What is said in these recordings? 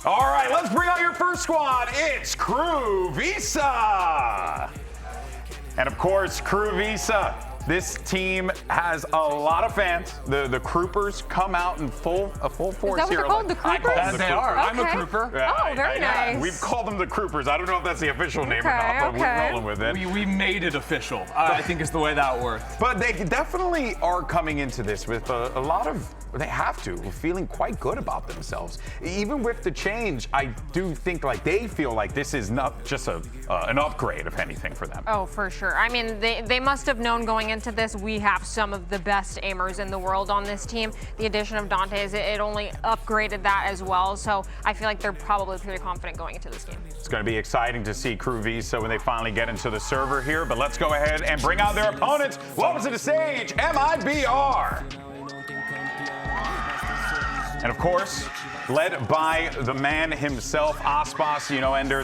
All right, let's bring out your first squad. It's KRU Visa. And of course, KRU Visa. This team has a lot of fans. The Kroopers come out in full force here. Is that what they're called, the Kroopers? They are. Okay. I'm a Krooper. Oh, very nice. We've called them the Kroopers. I don't know if that's the official name or not, but we're rolling with it. We made it official, I think is the way that works. But they definitely are coming into this with a lot of, they have to, feeling quite good about themselves. Even with the change, I do think like they feel like this is not just an upgrade, if anything, for them. Oh, for sure. I mean, they must have known going into this, we have some of the best aimers in the world on this team. The addition of Dante's, it only upgraded that as well. So I feel like they're probably pretty confident going into this game. It's going to be exciting to see KRU Visa when they finally get into the server here. But let's go ahead and bring out their opponents. Welcome to the stage, MIBR. And of course, led by the man himself, Aspas, you know, Ender,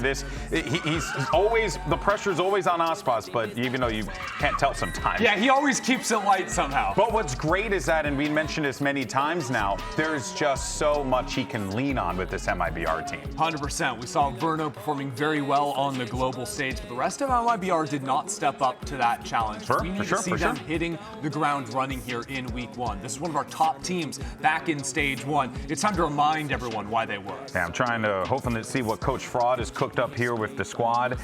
he's always, the pressure's always on Aspas, but even though you can't tell sometimes. Yeah, he always keeps it light somehow. But what's great is that, and we mentioned this many times now, there's just so much he can lean on with this MIBR team. 100%. We saw Verno performing very well on the global stage, but the rest of MIBR did not step up to that challenge. We need to see them hitting the ground running here in week one. This is one of our top teams back in stage one. It's time to remind everyone why they were. Yeah, I'm trying to hopefully see what Coach Fraud has cooked up here with the squad,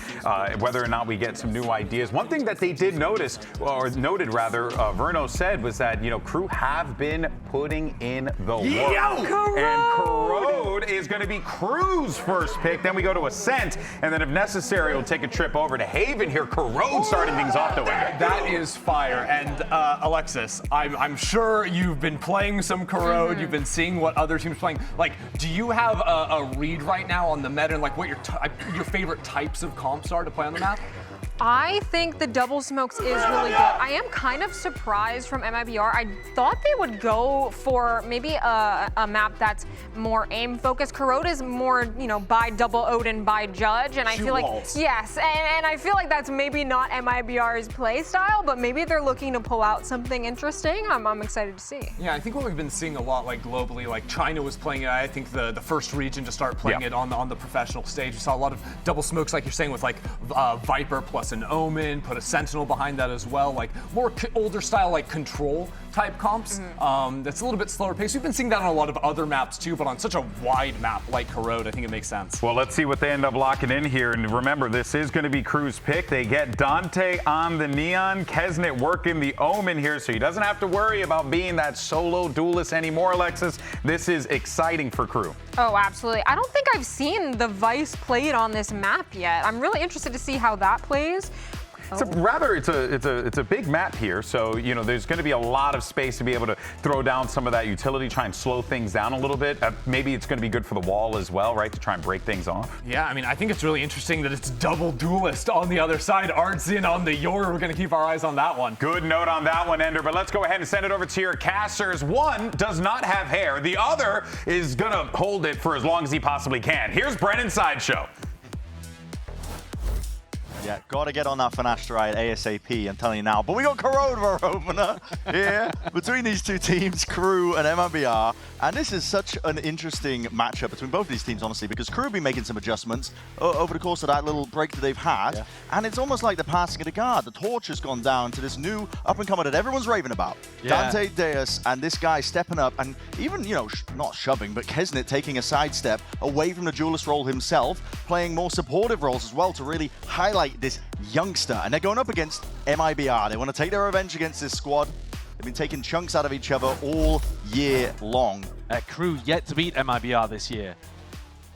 whether or not we get some new ideas. One thing that they did notice, or noted rather, Verno said was that, you know, KRU have been putting in the work. Corrode! And Corrode is going to be KRU's first pick. Then we go to Ascent, and then if necessary, we'll take a trip over to Haven here. Corrode starting things off the way. That is fire. And Alexis, I'm sure you've been playing some Corrode. You've been seeing what other teams are playing. Like, do you have a read right now on the meta and like what your favorite types of comps are to play on the map? I think the double smokes is really good. I am kind of surprised from MIBR. I thought they would go for maybe a map that's more aim focused. Corrode is more, you know, by double Odin, by judge, and I feel like yes, and I feel like that's maybe not MIBR's play style, but maybe they're looking to pull out something interesting. I'm excited to see. Yeah, I think what we've been seeing a lot, like globally, like China was playing it. I think the first region to start playing it on the professional stage. We saw a lot of double smokes, like you're saying, with like Viper plus an Omen, put a Sentinel behind that as well, like more older style, like Control type comps. That's a little bit slower pace. We've been seeing that on a lot of other maps too, but on such a wide map like Corrode, I think it makes sense. Well, let's see what they end up locking in here. And remember, this is going to be KRU's pick. They get Dante on the Neon, Kesnet working the Omen here, so he doesn't have to worry about being that solo duelist anymore, Alexis. This is exciting for KRU. Oh, absolutely. I don't think I've seen the Vice played on this map yet. I'm really interested to see how that plays. It's a big map here, so you know there's going to be a lot of space to be able to throw down some of that utility, try and slow things down a little bit. Maybe it's going to be good for the wall as well, right, to try and break things off. Yeah, I mean, I think it's really interesting that it's double duelist on the other side. Art's in on the Yor. We're going to keep our eyes on that one. Good note on that one, Ender. But let's go ahead and send it over to your casters. One does not have hair. The other is going to hold it for as long as he possibly can. Here's Brennan Sideshow. Yeah, got to get on that Finasteride ASAP, I'm telling you now. But we got Corrode for our opener here between these two teams, KRU and MIBR. And this is such an interesting matchup between both these teams, honestly, because KRU have been making some adjustments over the course of that little break that they've had. Yeah. And it's almost like the passing of the guard. The torch has gone down to this new up-and-comer that everyone's raving about. Yeah. Dante Deus and this guy stepping up and even, you know, not shoving, but Kesnet taking a sidestep away from the duelist role himself, playing more supportive roles as well to really highlight this youngster. And they're going up against MIBR. They want to take their revenge against this squad. They've been taking chunks out of each other all year long. KRU yet to beat MIBR this year.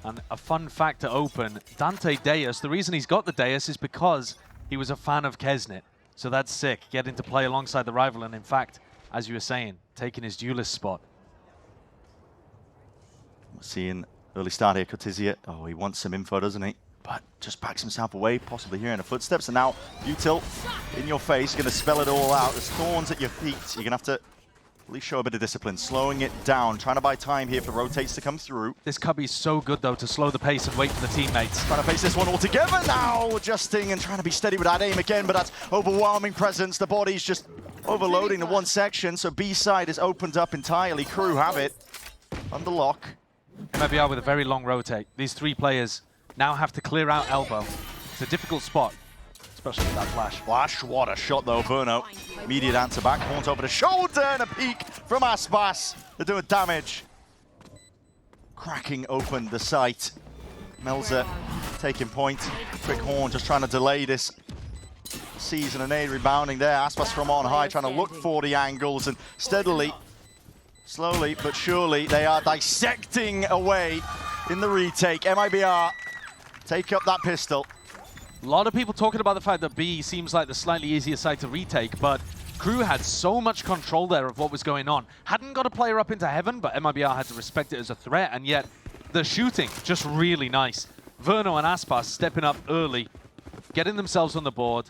And a fun fact to open, Dante Deus, the reason he's got the Deus is because he was a fan of Kesnet. So that's sick, getting to play alongside the rival, and in fact, as you were saying, taking his duelist spot. We're seeing early start here, Kotizia. Oh, he wants some info, doesn't he? But just backs himself away, possibly hearing the footsteps. And now, Util in your face, going to spell it all out. There's thorns at your feet. You're going to have to at least show a bit of discipline, slowing it down, trying to buy time here for rotates to come through. This Cubby's so good, though, to slow the pace and wait for the teammates. Trying to face this one all together now, adjusting and trying to be steady with that aim again, but that's overwhelming presence. The body's just overloading the one section, so B side is opened up entirely. KRU have it under lock. MIBR with a very long rotate. These three players now have to clear out elbow. It's a difficult spot, especially with that flash. Flash, what a shot though, Verno. Immediate answer back, horns over the shoulder, and a peek from Aspas. They're doing damage. Cracking open the sight. Melzer taking point. Quick horn, just trying to delay this. Season and A rebounding there. Aspas from on high, trying to look for the angles, and steadily, slowly but surely, they are dissecting away in the retake. MIBR take up that pistol. A lot of people talking about the fact that B seems like the slightly easier side to retake, but KRU had so much control there of what was going on. Hadn't got a player up into heaven, but MIBR had to respect it as a threat, and yet the shooting just really nice. Verno and Aspas stepping up early, getting themselves on the board.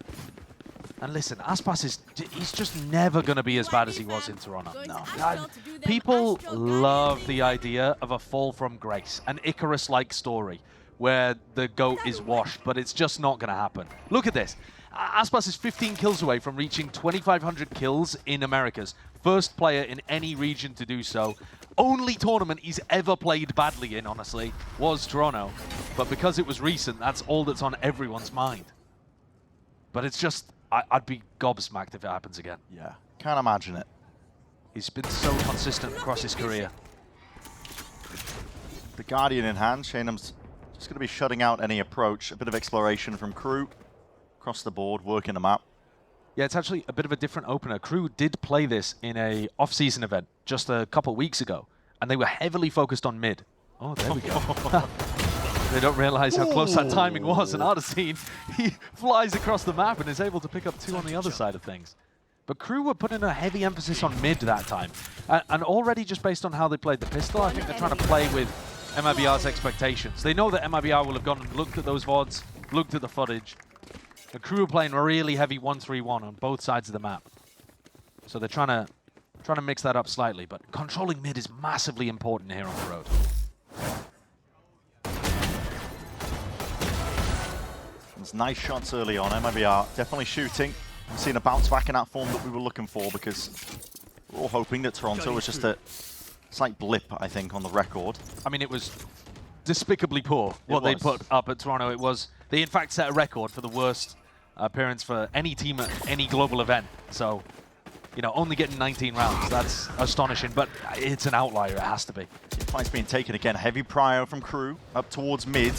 And listen, Aspas he's just never going to be as bad as he was in Toronto. No. People love the idea of a fall from grace, an Icarus-like story where the GOAT is washed, but it's just not going to happen. Look at this. Aspas is 15 kills away from reaching 2,500 kills in Americas. First player in any region to do so. Only tournament he's ever played badly in, honestly, was Toronto. But because it was recent, that's all that's on everyone's mind. But it's just, I'd be gobsmacked if it happens again. Yeah, can't imagine it. He's been so consistent across his career. The Guardian in hand, Shaneham's just going to be shutting out any approach. A bit of exploration from KRU across the board, working the map. Yeah, it's actually a bit of a different opener. KRU did play this in a off-season event just a couple weeks ago, and they were heavily focused on mid. Oh, there we go. They don't realize how close that timing was, and Artesine, he flies across the map and is able to pick up two on the other side of things. But KRU were putting a heavy emphasis on mid that time. And already just based on how they played the pistol, I think they're trying to play with MIBR's expectations. They know that MIBR will have gone and looked at those VODs, looked at the footage. The KRU are playing really heavy 1-3-1 on both sides of the map. So they're trying to mix that up slightly, but controlling mid is massively important here on Corrode. There's nice shots early on. MIBR definitely shooting. We've seen a bounce back in that form that we were looking for, because we're all hoping that Toronto was just a slight blip, I think, on the record. I mean, it was despicably poor what they put up at Toronto. It was, they in fact set a record for the worst appearance for any team at any global event. So, you know, only getting 19 rounds, that's astonishing, but it's an outlier, it has to be. Fight's being taken again. Heavy prio from KRU up towards mid.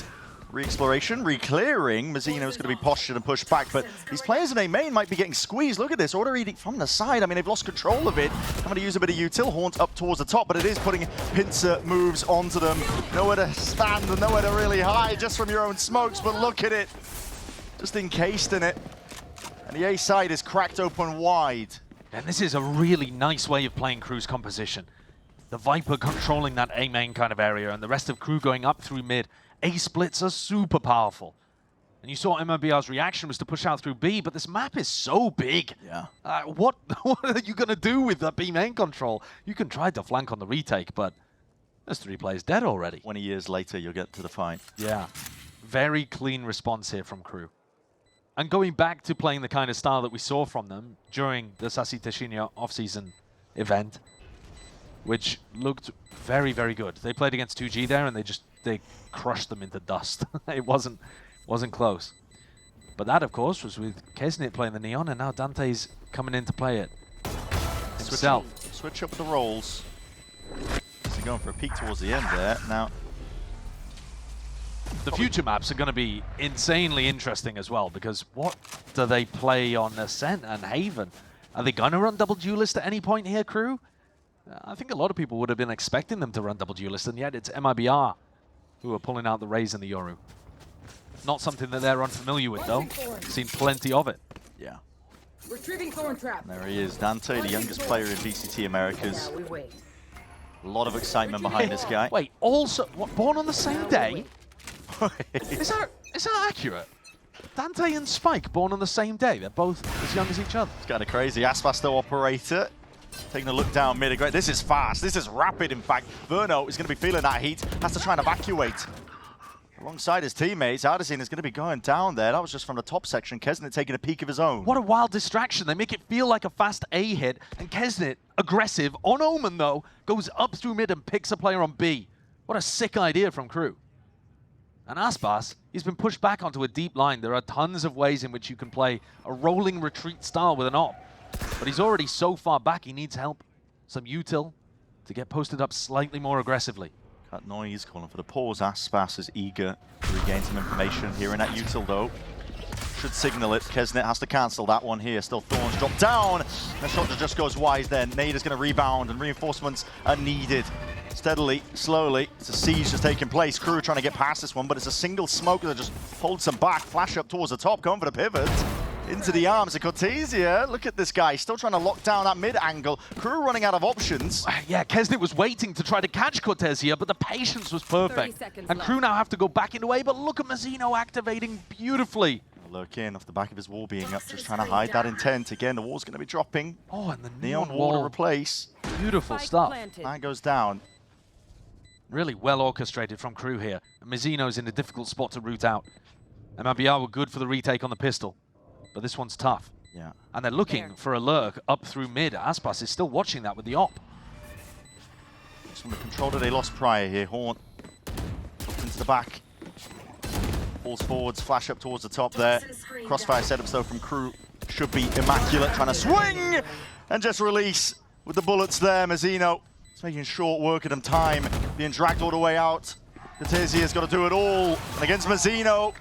Re-exploration, re-clearing. Mazzino's going to be postured and pushed back, but these players in A main might be getting squeezed. Look at this, order edict from the side. I mean, they've lost control of it. I'm going to use a bit of util haunt up towards the top, but it is putting pincer moves onto them. Nowhere to stand and nowhere to really hide, just from your own smokes, but look at it. Just encased in it. And the A side is cracked open wide. And this is a really nice way of playing KRU's composition. The Viper controlling that A main kind of area, and the rest of KRU going up through mid. A splits are super powerful. And you saw MIBR's reaction was to push out through B, but this map is so big. Yeah. What are you going to do with that B main control? You can try to flank on the retake, but there's 3 players dead already. 20 years later, you'll get to the fight. Yeah. Very clean response here from KRU. And going back to playing the kind of style that we saw from them during the Sasi Teshinia off-season event, which looked very, very good. They played against 2G there, and they crushed them into dust. It wasn't close. But that, of course, was with Kesnit playing the Neon, and now Dante's coming in to play it himself. Switch up the roles. So going for a peek towards the end there. Now, the future maps are going to be insanely interesting as well, because what do they play on Ascent and Haven? Are they going to run double duelist at any point here, KRU? I think a lot of people would have been expecting them to run double duelist, and yet it's MIBR who are pulling out the Raze and the Yoru. Not something that they're unfamiliar with, though. Seen plenty of it. Yeah. Retrieving thorn trap. There he is, Dante, the youngest player in VCT Americas. A lot of excitement behind this guy. Wait, also, what, born on the same day? Is that accurate? Dante and Spike born on the same day. They're both as young as each other. It's kind of crazy. Asfasto operator. Taking a look down mid. This is fast. This is rapid, in fact. Verno is going to be feeling that heat. Has to try and evacuate. Alongside his teammates, Artesine is going to be going down there. That was just from the top section. Kesnit taking a peek of his own. What a wild distraction. They make it feel like a fast A hit. And Kesnit, aggressive, on Omen though, goes up through mid and picks a player on B. What a sick idea from KRU. And Aspas, he's been pushed back onto a deep line. There are tons of ways in which you can play a rolling retreat style with an op. But he's already so far back, he needs help. Some util to get posted up slightly more aggressively. Cut Noise calling for the pause. Aspas is eager to regain some information. Here in that util though. Should signal it. Kesnet has to cancel that one here. Still Thorns drop down. The shot just goes wide there. Nada's going to rebound and reinforcements are needed. Steadily, slowly, it's a siege just taking place. KRU trying to get past this one, but it's a single smoke that just holds them back. Flash up towards the top, going for the pivot. Into the arms of Cortesia. Look at this guy, still trying to lock down that mid angle. KRU running out of options. Yeah, Kesnet was waiting to try to catch Cortesia, but the patience was perfect. And KRU now have to go back in the way, but look at Mazzino activating beautifully. Lurk in off the back of his wall being up, just trying to hide that intent. Again, the wall's going to be dropping. Oh, and the Neon wall to replace. Beautiful stuff. That goes down. Really well orchestrated from KRU here. Mazzino's in a difficult spot to root out. MIBR were good for the retake on the pistol, but this one's tough. Yeah. And they're looking for a lurk up through mid. Aspas is still watching that with the op. Just from the control that they lost prior here. Horn up into the back. Pulls forwards, flash up towards the top there. Crossfire setups though from KRU should be immaculate. Trying to swing and just release with the bullets there. Mazzino is making short work of them time. Being dragged all the way out. Cortesia's got to do it all. And against Mazzino,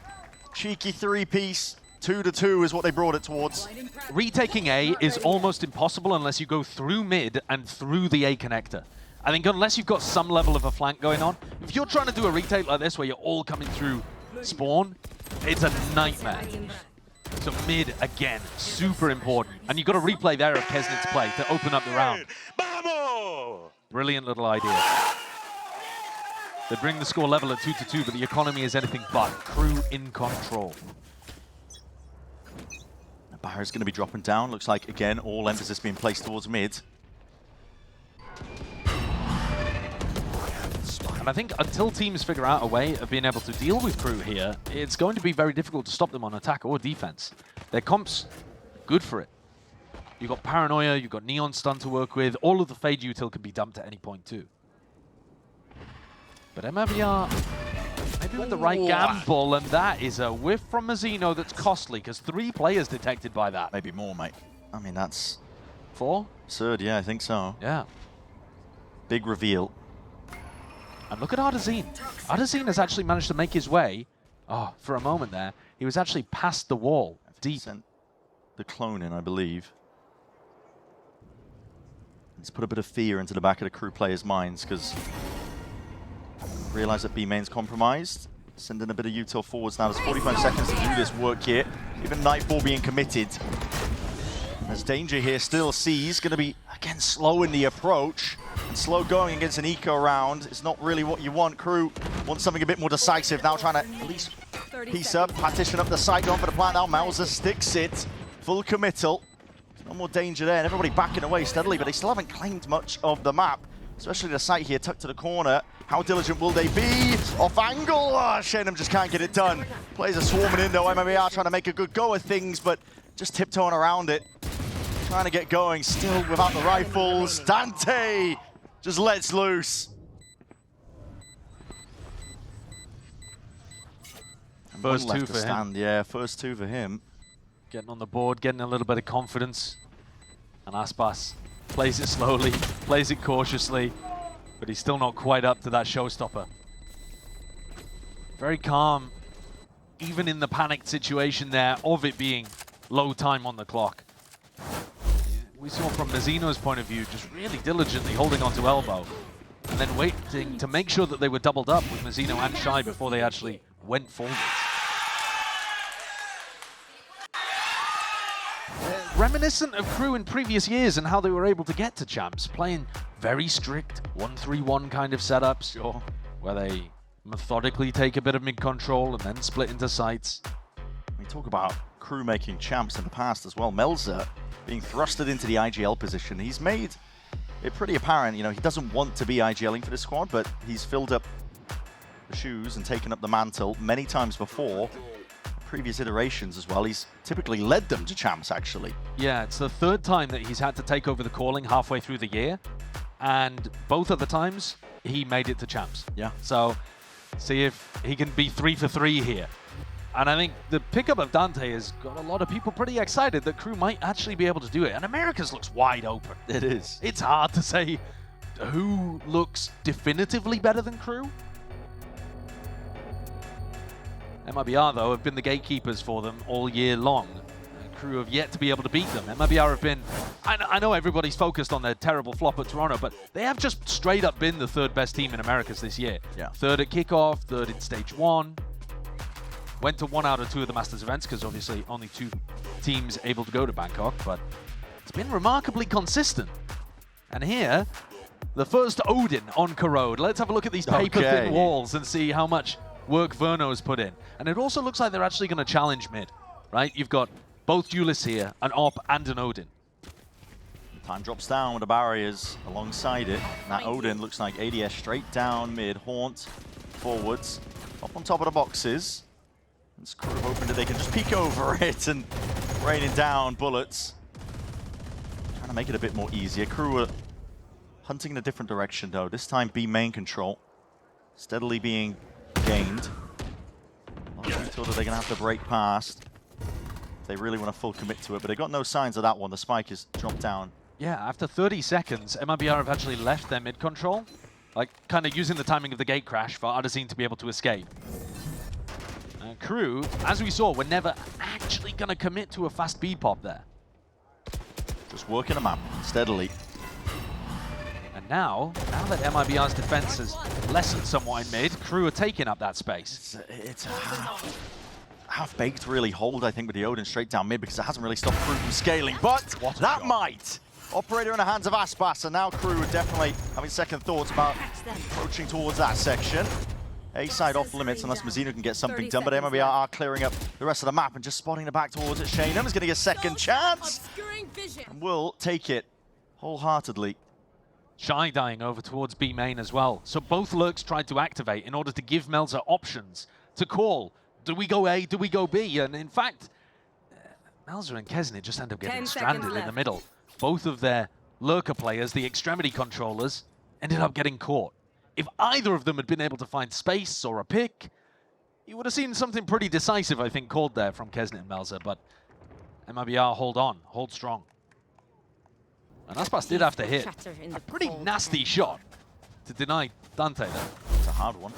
cheeky three-piece. 2-2 is what they brought it towards. Retaking A is almost impossible unless you go through mid and through the A connector. I think unless you've got some level of a flank going on, if you're trying to do a retake like this where you're all coming through spawn, it's a nightmare. So mid, again, super important. And you've got a replay there of Kesnet's play to open up the round. Brilliant little idea. They bring the score level at 2-2, but the economy is anything but. KRU in control. Barra's going to be dropping down. Looks like, again, all emphasis being placed towards mid. And I think until teams figure out a way of being able to deal with KRU here, it's going to be very difficult to stop them on attack or defense. Their comp's good for it. You've got Paranoia, you've got Neon Stun to work with. All of the Fade util can be dumped at any point too. But MIBR maybe with the right gamble, and that is a whiff from Mazzino that's costly, because 3 players detected by that. Maybe more, mate. I mean, that's 4? absurd. Yeah, I think so. Yeah. Big reveal. And look at Ardazine. Ardazine has actually managed to make his way. Oh, for a moment there, he was actually past the wall, deep. Sent the clone in, I believe. Let's put a bit of fear into the back of the KRU players' minds, because realize that B main's compromised. Sending a bit of util forwards now. There's 45 seconds to do this work here. Even Nightfall being committed. There's danger here still. C's going to be, again, slow in the approach. And slow going against an eco round. It's not really what you want. KRU wants something a bit more decisive. Now trying to at least piece up, partition up the site, going for the plant now. Mauser sticks it. Full committal. There's no more danger there. And everybody backing away steadily, but they still haven't claimed much of the map. Especially the site here tucked to the corner. How diligent will they be? Off angle! Oh, Shenham just can't get it done. Players are swarming in though. MIBR trying to make a good go of things, but just tiptoeing around it. Trying to get going, still without the rifles. Dante just lets loose. And First 2 to for stand. him. Yeah, first 2 for him. Getting on the board, getting a little bit of confidence. And Aspas plays it slowly, plays it cautiously, but he's still not quite up to that showstopper. Very calm, even in the panicked situation there of it being low time on the clock. We saw from Mazzino's point of view, just really diligently holding onto elbow, and then waiting to make sure that they were doubled up with Mazzino and Shy before they actually went forward. Reminiscent of KRU in previous years and how they were able to get to champs, playing very strict 1-3-1 kind of setups, Sure. where they methodically take a bit of mid-control and then split into sites. We talk about KRU making champs in the past as well. Melzer being thrusted into the IGL position. He's made it pretty apparent, you know, he doesn't want to be IGLing for this squad, but he's filled up the shoes and taken up the mantle many times before. Previous iterations as well. He's typically led them to champs, actually. Yeah, it's the 3rd time that he's had to take over the calling halfway through the year. And both of the times, he made it to champs. Yeah. So see if he can be 3 for 3 here. And I think the pickup of Dante has got a lot of people pretty excited that KRU might actually be able to do it. And Americas looks wide open. It is. It's hard to say who looks definitively better than KRU. MIBR, though, have been the gatekeepers for them all year long. KRU have yet to be able to beat them. MIBR have been, I know everybody's focused on their terrible flop at Toronto, but they have just straight up been the 3rd best team in Americas this year. Yeah. 3rd at kickoff, 3rd in stage 1. Went to 1 out of 2 of the Masters events because obviously only 2 teams able to go to Bangkok, but it's been remarkably consistent. And here, the first Odin on Corrode. Let's have a look at these paper-thin walls and see how much work Verno's put in. And it also looks like they're actually going to challenge mid, right? You've got both duelists here, an Op and an Odin. Time drops down with the barriers alongside it. And that Odin looks like ADS straight down mid, Haunt forwards, up on top of the boxes. And KRU hoping that they can just peek over it and raining down bullets. Trying to make it a bit more easier. KRU are hunting in a different direction though. This time B main control. Steadily being gained. Until that they're going to have to break past. If they really want to full commit to it, but they got no signs of that one. The spike is dropped down. Yeah, after 30 seconds, MIBR have actually left their mid control. Like, kind of using the timing of the gate crash for Odyssey to be able to escape. KRU, as we saw, were never actually going to commit to a fast B pop there. Just working the map steadily. And now that MIBR's defense has lessened somewhat in mid, KRU are taking up that space. It's a half-baked really hold, I think, with the Odin straight down mid because it hasn't really stopped KRU from scaling, but that might! Operator in the hands of Aspas, and now KRU are definitely having second thoughts about approaching towards that section. A side off limits unless Mazzino can get something done, but MIBR are clearing up the rest of the map and just spotting the back towards it. Shaynum is getting a second chance and will take it wholeheartedly. Shy dying over towards B main as well. So both lurks tried to activate in order to give Melzer options to call. Do we go A, do we go B? And in fact, Melzer and Kesnit just end up getting stranded in the middle. Both of their lurker players, the extremity controllers, ended up getting caught. If either of them had been able to find space or a pick, you would have seen something pretty decisive, I think, called there from Kesnit and Melzer, but MIBR hold on, hold strong. And Aspas did have to hit a pretty nasty shot to deny Dante there. It's a hard one.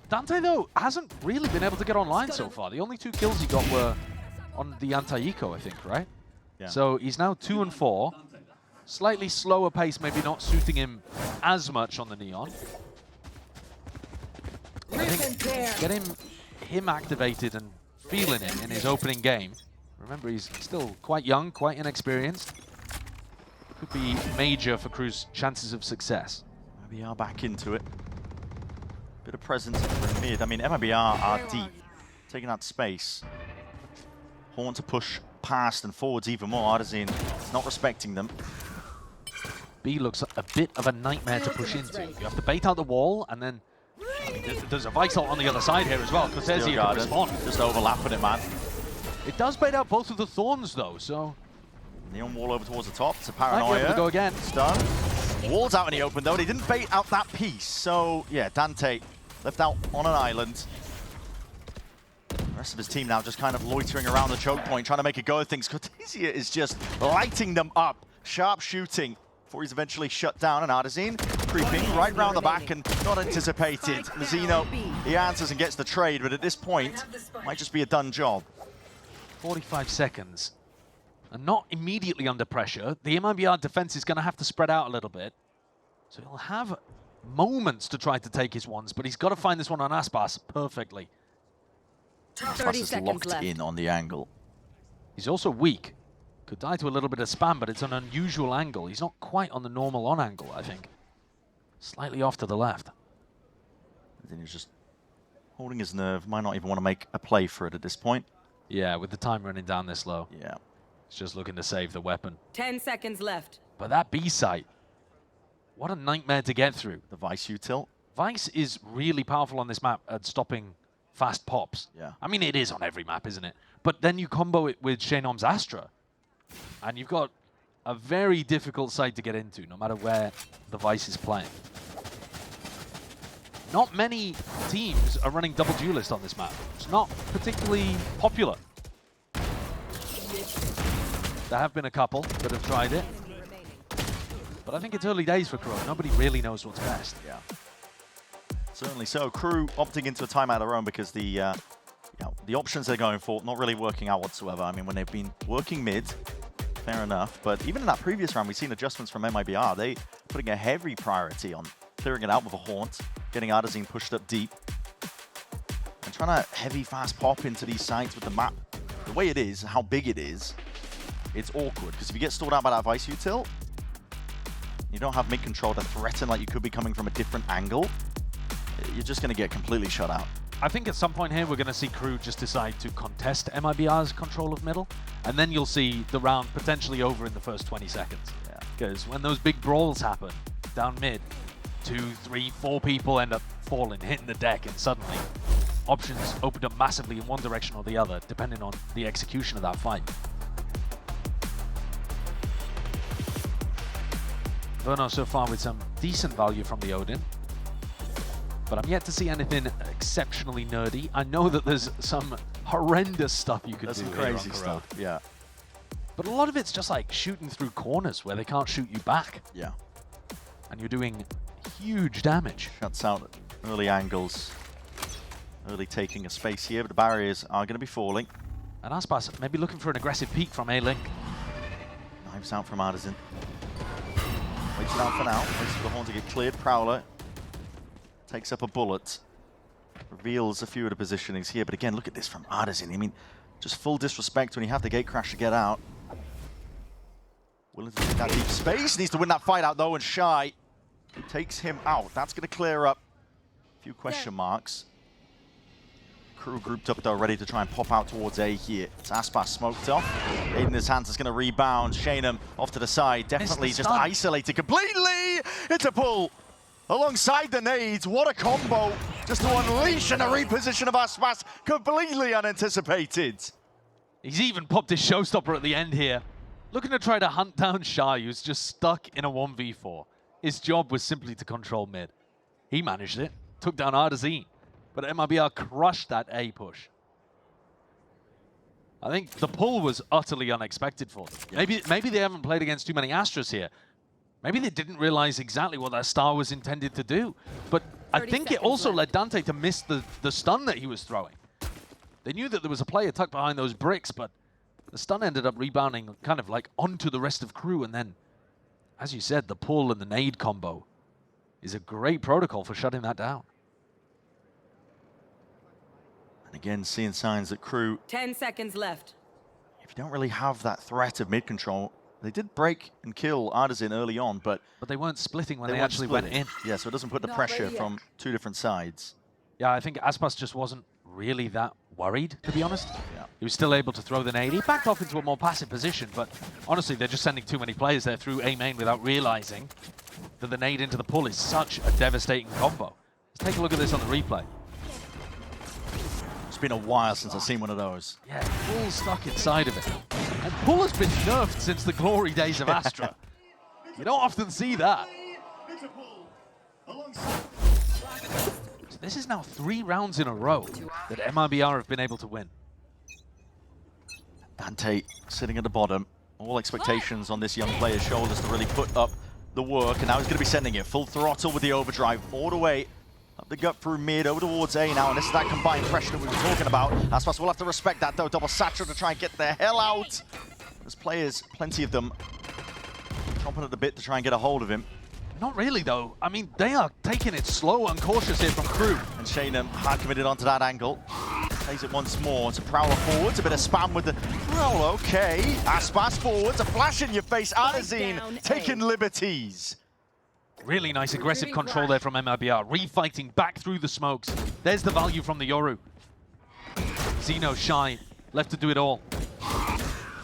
Dante, though, hasn't really been able to get online so far. The only 2 kills he got were on the anti-eco, I think, right? Yeah. So he's now 2 and 4. Slightly slower pace, maybe not suiting him as much on the Neon. I think getting him activated and feeling it in his opening game. Remember, he's still quite young, quite inexperienced. Could be major for KRU's chances of success. MIBR back into it. Bit of presence from mid. I mean, MIBR are deep, taking that space. Horn to push past and forwards even more. Artisan not respecting them. B looks a bit of a nightmare to push into. You have to bait out the wall, and then I mean, there's a Vice ult on the other side here as well. Cortezia can respond. Just overlapping it, man. It does bait out both of the Thorns, though, so... Neon wall over towards the top. It's a Might be able paranoia. to go again. Stun. Wall's out in the open, though. They didn't bait out that piece. So, yeah, Dante left out on an island. The rest of his team now just kind of loitering around the choke point, trying to make a go of things. Cortezia is just lighting them up. Sharp shooting before he's eventually shut down. And Artisan creeping right round the back and not anticipated. Mazzino, he answers and gets the trade, but at this point, might just be a done job. 45 seconds. And not immediately under pressure. The MIBR defense is going to have to spread out a little bit. So he'll have moments to try to take his ones, but he's got to find this one on Aspas perfectly. 30 is seconds locked left. in on the angle. He's also weak. Could die to a little bit of spam, but it's an unusual angle. He's not quite on the normal on angle, I think. Slightly off to the left. I think he's just holding his nerve. Might not even want to make a play for it at this point. Yeah, with the time running down this low. Yeah. He's just looking to save the weapon. 10 seconds left. But that B site, what a nightmare to get through. The Vice util. Vice is really powerful on this map at stopping fast pops. Yeah. I mean, it is on every map, isn't it? But then you combo it with Shaynom's Astra, and you've got a very difficult site to get into, no matter where the Vice is playing. Not many teams are running double duelist on this map. It's not particularly popular. There have been a couple that have tried it. But I think it's early days for Corrode. Nobody really knows what's best. Yeah. Certainly so. Crew opting into a timeout of their own because the options they're going for not really working out whatsoever. I mean, when they've been working mid, fair enough. But even in that previous round, we've seen adjustments from MIBR. They putting a heavy priority on clearing it out with a haunt, getting Artazine pushed up deep, and trying to heavy fast pop into these sites with the map. The way it is, how big it is, it's awkward. Because if you get stalled out by that Vice util, you don't have mid control to threaten like you could be coming from a different angle, you're just going to get completely shut out. I think at some point here we're going to see Crew just decide to contest MIBR's control of middle, and then you'll see the round potentially over in the first 20 seconds. Because when those big brawls happen down mid, 2, 3, 4 people end up falling, hitting the deck, and suddenly options opened up massively in one direction or the other, depending on the execution of that fight. Verno so far with some decent value from the Odin, but I'm yet to see anything exceptionally nerdy. I know that there's some horrendous stuff you could do. Some crazy stuff, yeah. But a lot of it's just like shooting through corners where they can't shoot you back. Yeah. And you're doing huge damage. Shuts out early angles, early taking a space here, but the barriers are going to be falling. And Aspas maybe looking for an aggressive peek from A-Link. Knives out from Artazine. Waits it out for now, waits for the horn to get cleared. Prowler takes up a bullet, reveals a few of the positionings here, but again, look at this from Artazine. I mean, just full disrespect when you have the gate crash to get out. Willing to take that deep space, needs to win that fight out though, and Shy takes him out. That's going to clear up a few question marks. Crew grouped up though, ready to try and pop out towards A here. It's Aspas smoked off. In his hands is going to rebound. Shanum off to the side, definitely just isolated completely. It's a pull alongside the nades. What a combo, just to unleash and a reposition of Aspas, completely unanticipated. He's even popped his showstopper at the end here. Looking to try to hunt down Shy, who's just stuck in a 1v4. His job was simply to control mid. He managed it, took down Artazine, but MIBR crushed that A push. I think the pull was utterly unexpected for them. Yeah. Maybe they haven't played against too many Astras here. Maybe they didn't realize exactly what that star was intended to do. But I think it also led Dante to miss the stun that he was throwing. They knew that there was a player tucked behind those bricks, but the stun ended up rebounding kind of like onto the rest of Crew, and then, as you said, the pull and the nade combo is a great protocol for shutting that down. And again, seeing signs that Crew, 10 seconds left. if you don't really have that threat of mid control, they did break and kill Artazine early on, but they weren't splitting when they actually went in. Yeah, so it doesn't put the pressure from two different sides. Yeah, I think Aspas just wasn't really that worried, to be honest. Yeah. He was still able to throw the nade. He backed off into a more passive position, but honestly, they're just sending too many players there through A main without realizing that the nade into the pull is such a devastating combo. Let's take a look at this on the replay. It's been a while since I've seen one of those. Yeah, pull stuck inside of it. And pull has been nerfed since the glory days of Astra. You don't often see that. So this is now 3 rounds in a row that MIBR have been able to win. Dante sitting at the bottom. All expectations on this young player's shoulders to really put up the work, and now he's going to be sending it full throttle with the overdrive all the way up the gut through mid, over towards A now, and this is that combined pressure that we were talking about. Aspas will have to respect that though. Double Satchel to try and get the hell out. There's players, plenty of them, chomping at the bit to try and get a hold of him. Not really though. I mean, they are taking it slow and cautious here from Crew. And Shanum hard committed onto that angle. Plays it once more. It's a Prowler forwards, a bit of spam with the Prowler, okay. Aspas forwards, a flash in your face. Artazine taking liberties. Really nice aggressive control there from MIBR. Refighting back through the smokes. There's the value from the Yoru. Xeno, Shy, left to do it all.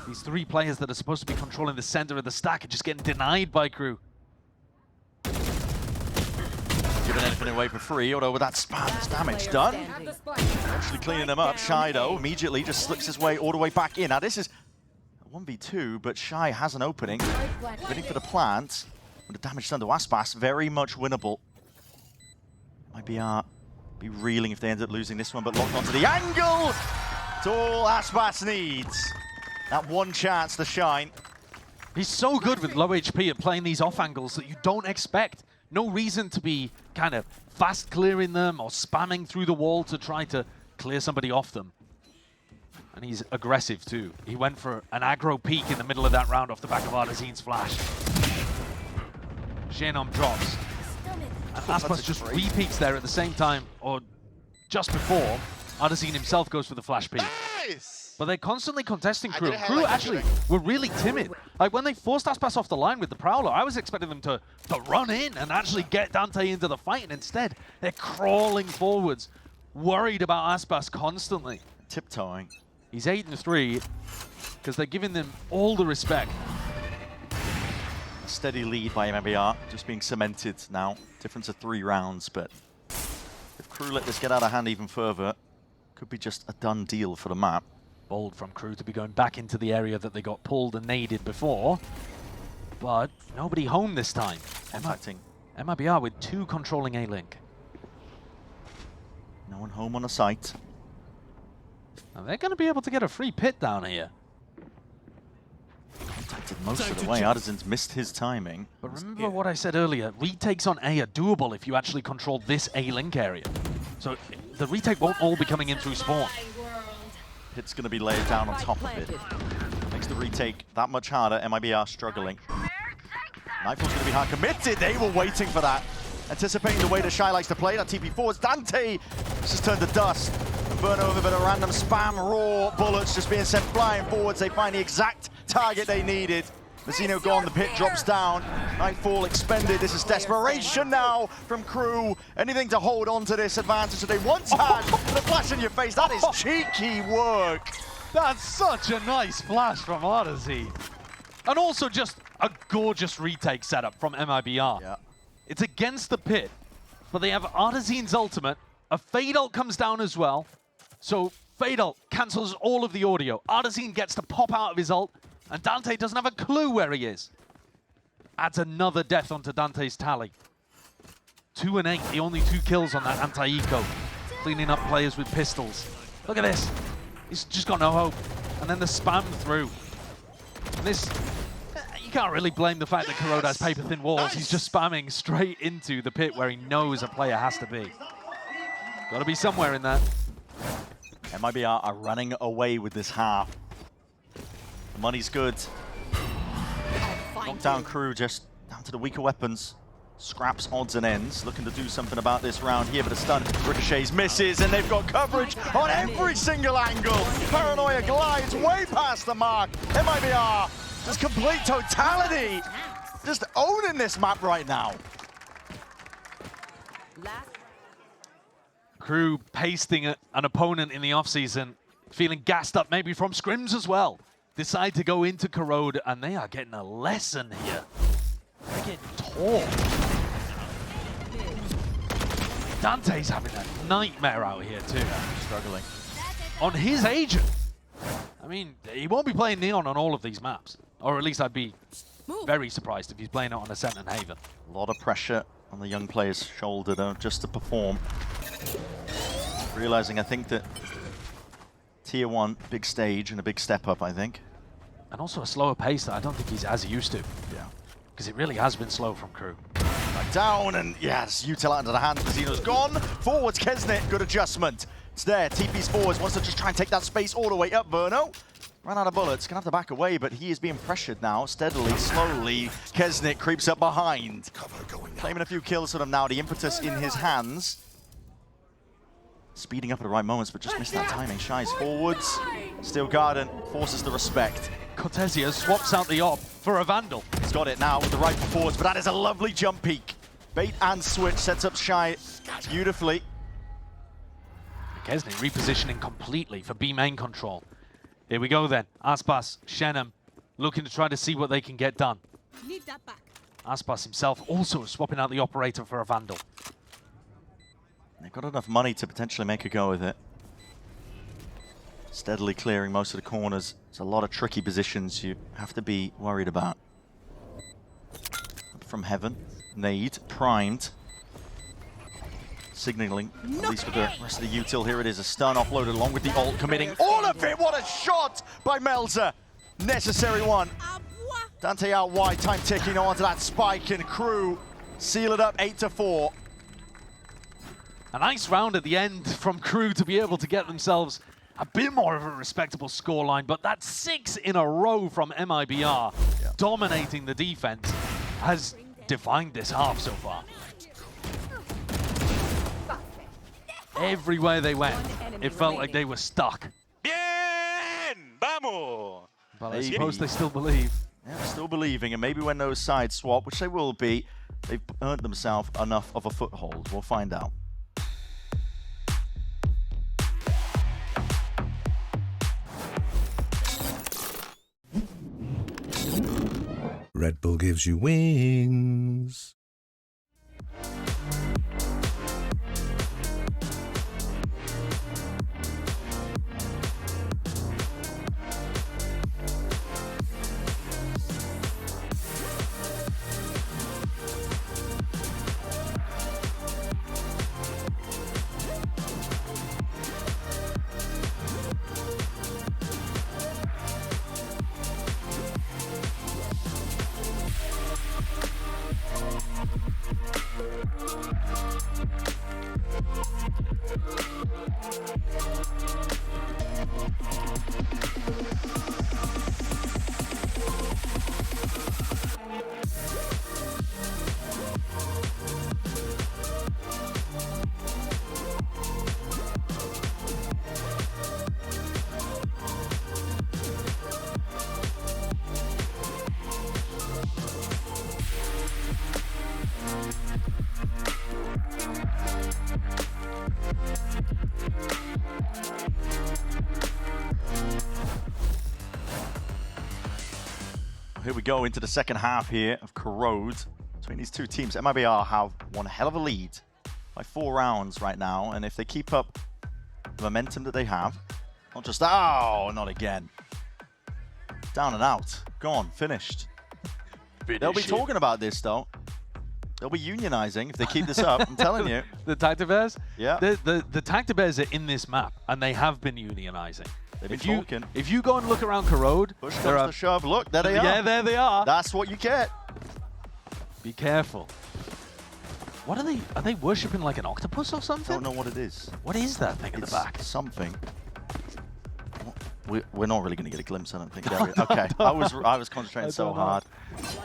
These 3 players that are supposed to be controlling the center of the stack are just getting denied by Crew. Giving anything away for free, although with that spam, there's damage done. Actually cleaning them up. Shy though immediately just slips his way all the way back in. Now this is 1v2, but Shy has an opening. Waiting for the plant. With the damage done to Aspas, very much winnable. MIBR be reeling if they end up losing this one, but locked onto the angle! It's all Aspas needs. That one chance to shine. He's so good with low HP at playing these off angles that you don't expect. No reason to be kind of fast clearing them or spamming through the wall to try to clear somebody off them. And he's aggressive too. He went for an aggro peek in the middle of that round off the back of Ardazine's flash. Xenom drops. And Aspas just re-peeks there at the same time, or just before, Ardazine himself goes for the flash peek. Nice! But they're constantly contesting Crew. didn't Crew like actually were really timid. Like when they forced Aspas off the line with the Prowler, I was expecting them to run in and actually get Dante into the fight, and instead they're crawling forwards, worried about Aspas constantly. Tiptoeing. He's 8-3 because they're giving them all the respect. A steady lead by MIBR, just being cemented now. Difference of 3 rounds, but if Crew let this get out of hand even further, could be just a done deal for the map. Bold from Crew to be going back into the area that they got pulled and naded before. But nobody home this time. Contacting. MIBR with 2 controlling A-Link. No one home on the site. Now they're going to be able to get a free pit down here. Contacted most of the way. Artisan's missed his timing. But remember what I said earlier, retakes on A are doable if you actually control this A-Link area. So the retake won't all be coming in through spawn. Hit's going to be laid down on top of it. Makes the retake that much harder. MIBR struggling. Nightfall's going to be hard committed. They were waiting for that. Anticipating the way that Shy likes to play. That TP forwards. Dante just turned to dust. And Verno with a bit of random spam, raw bullets just being sent flying forwards. They find the exact target they needed. Mazzino gone, the pit drops down. Nightfall expended. This is desperation now from Crew. Anything to hold on to this advantage that they once had. The flash in your face, that is cheeky work. That's such a nice flash from Ardazine. And also just a gorgeous retake setup from MIBR. Yeah. It's against the pit, but they have Ardazine's ultimate. A Fade ult comes down as well. So Fade ult cancels all of the audio. Ardazine gets to pop out of his ult, and Dante doesn't have a clue where he is. Adds another death onto Dante's tally. 2 and 8, the only 2 kills on that anti-eco. Cleaning up players with pistols. Look at this. He's just got no hope. And then the spam through. And this, you can't really blame the fact that Corrode has paper-thin walls. Nice. He's just spamming straight into the pit where he knows a player has to be. Got to be somewhere in that. MIBR are running away with this half. The money's good. Knockdown Crew just down to the weaker weapons. Scraps, odds and ends. Looking to do something about this round here, but a stun ricochets, misses, and they've got coverage on every single angle. Paranoia glides way past the mark. MIBR, just complete totality. Just owning this map right now. Crew pasting an opponent in the offseason, feeling gassed up maybe from scrims as well. Decide to go into Corrode, and they are getting a lesson here. They're getting taught. Dante's having a nightmare out here too. Struggling. On his agent. I mean, he won't be playing Neon on all of these maps. Or at least I'd be very surprised if he's playing it on Ascent and Haven. A lot of pressure on the young player's shoulder though, just to perform. Realizing, I think, that Tier 1, big stage and a big step up, I think. And also a slower pace that I don't think he's as used to. Yeah. Because it really has been slow from Crew. Back down, and yes, util out into the hands. Mazzino's gone. Forwards, Kesnet, good adjustment. It's there, TP's forwards, wants to just try and take that space all the way up. Verno ran out of bullets, gonna have to back away, but he is being pressured now, steadily, slowly. Kesnet creeps up behind. Claiming a few kills sort of now, the impetus in his hands. Speeding up at the right moments, but just missed that timing. Shy's forwards. Steel Garden forces the respect. Cortesia swaps out the op for a Vandal. He's got it now with the right forwards, but that is a lovely jump peek. Bait and switch sets up Shy beautifully. Kesney repositioning completely for B main control. Here we go then. Aspas, Shenham, looking to try to see what they can get done. Need that back. Aspas himself also swapping out the operator for a Vandal. They've got enough money to potentially make a go with it. steadily clearing most of the corners. There's a lot of tricky positions you have to be worried about. From heaven, nade, primed. Signaling, at least with the rest of the util. Here it is, a stun offloaded along with the ult, committing all of it. What a shot by Melzer. Necessary one. Dante out wide, time ticking onto that spike, and KRU seal it up 8-4. A nice round at the end from KRU to be able to get themselves a bit more of a respectable scoreline, but that 6 in a row from MIBR dominating the defense has defined this half so far. Everywhere they went, it felt like they were stuck. Bien! Vamos! But I suppose they still believe. Yeah, still believing, and maybe when those sides swap, which they will be, they've earned themselves enough of a foothold. We'll find out. Red Bull gives you wings. Here we go into the second half here of Corrode. Between these two teams, MIBR have one hell of a lead by 4 rounds right now, and if they keep up the momentum that they have, not just, oh, not again. Down and out, gone, finished. They'll be talking about this though. They'll be unionizing if they keep this up, I'm telling you. The Tactibears? Yeah. The Tactibears are in this map, and they have been unionizing. They've been talking. If you go and look around Corrode, Push comes to shove, look, there they are. Yeah, there they are. That's what you get. Be careful. What are they? Are they worshipping like an octopus or something? Don't know what it is. What is that thing in the It's back? something. We're not really going to get a glimpse, I don't think. Okay, I was concentrating so hard.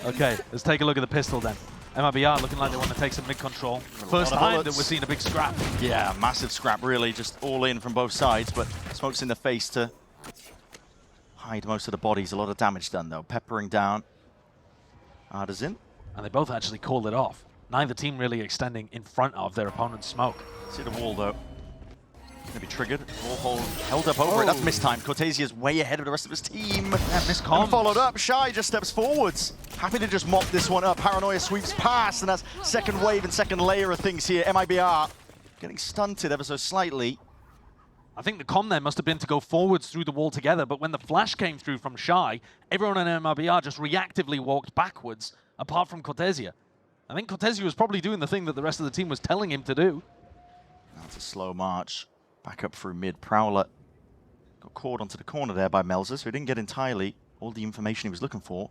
Okay, let's take a look at the pistol then. MIBR looking like they want to take some mid-control. First time that we're seeing a big scrap. Yeah, massive scrap, really, just all in from both sides, but smokes in the face to hide most of the bodies. A lot of damage done, though. Peppering down. Artisan. And they both actually called it off. Neither team really extending in front of their opponent's smoke. See the wall, though. Going to be triggered. Wall held up over it. That's mistimed. Cortesia's way ahead of the rest of his team. Yeah, miscom. And followed up. Shy just steps forwards. Happy to just mop this one up. Paranoia sweeps past, and that's second wave and second layer of things here. MIBR getting stunted ever so slightly. I think the comm there must have been to go forwards through the wall together, but when the flash came through from Shy, everyone in MIBR just reactively walked backwards, apart from Cortesia. I think Cortesia was probably doing the thing that the rest of the team was telling him to do. That's a slow march. Back up through mid. Prowler got caught onto the corner there by Melzer, so he didn't get entirely all the information he was looking for.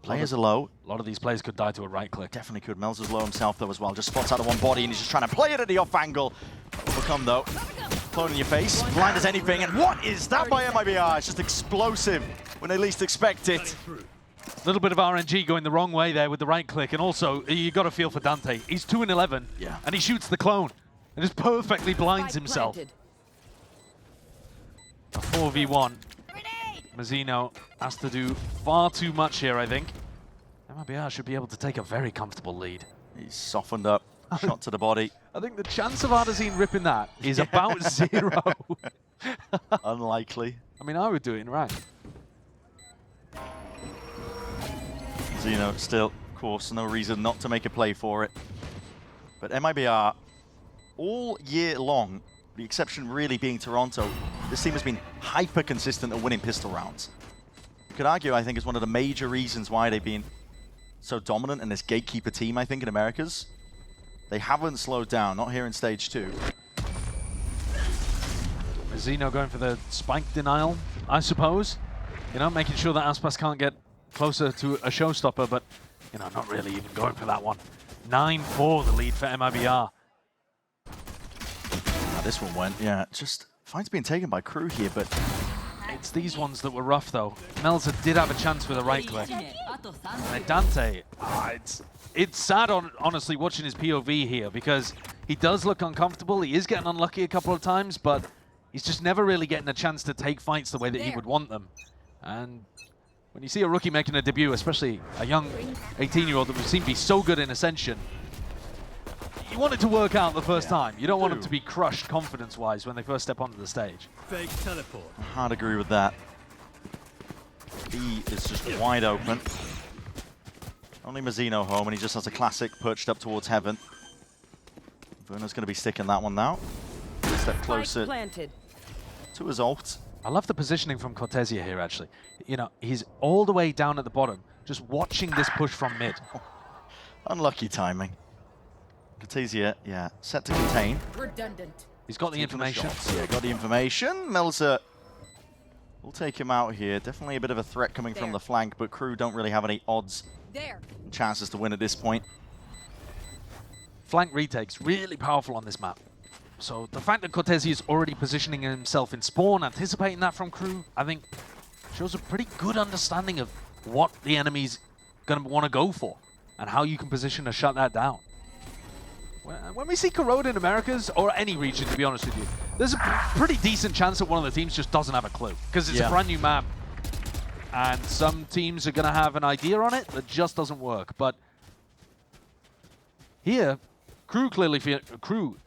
Players are low. A lot of these players could die to a right click. Definitely could. Melzer's low himself, though, as well. Just spots out of one body, and he's just trying to play it at the off angle. Overcome, though. Clone in your face. Blind as anything. And what is that by MIBR? It's just explosive when they least expect it. A little bit of RNG going the wrong way there with the right click. And also, you got to feel for Dante. He's 2-11, and he shoots the clone. And just perfectly blinds himself. A 4v1. Mazzino has to do far too much here, I think. MIBR should be able to take a very comfortable lead. He's softened up. Shot to the body. I think the chance of Artesine ripping that is about 0. Unlikely. I mean, I would do it in rank. Zeno still, of course, no reason not to make a play for it. But MIBR, all year long, The exception really being Toronto. This team has been hyper consistent at winning pistol rounds. You could argue, I think, is one of the major reasons why they've been so dominant in this gatekeeper team, I think, in Americas. They haven't slowed down, not here in stage 2. Zeno going for the spike denial, I suppose. You know, making sure that Aspas can't get closer to a showstopper, but, you know, not really even going for that one. 9-4 the lead for MIBR. This one went, yeah, just fight's being taken by KRU here, but it's these ones that were rough, though. Melzer did have a chance with a right click. And Dante, it's sad, honestly, watching his POV here, because he does look uncomfortable. He is getting unlucky a couple of times, but he's just never really getting a chance to take fights the way that he would want them. And when you see a rookie making a debut, especially a young 18-year-old that we've seen be so good in Ascension, you want it to work out the first time. You don't want them to be crushed confidence-wise when they first step onto the stage. Fake teleport. I hard agree with that. B is just wide open. Only Mazzino home, and he just has a classic perched up towards heaven. Verna's going to be sticking that one now. A step closer to his ult. I love the positioning from Cortesia here, actually. You know, he's all the way down at the bottom, just watching this push from mid. Unlucky timing. Cortesia, yeah, set to contain. Redundant. He's got the information. Yeah, got the information. Melzer will take him out here. Definitely a bit of a threat coming from the flank, but KRU don't really have any odds and chances to win at this point. Flank retakes, really powerful on this map. So the fact that Cortesia is already positioning himself in spawn, anticipating that from KRU, I think shows a pretty good understanding of what the enemy's going to want to go for and how you can position to shut that down. When we see Corrode in Americas, or any region, to be honest with you, there's a pretty decent chance that one of the teams just doesn't have a clue, because it's a brand new map, and some teams are going to have an idea on it that just doesn't work. But here, KRU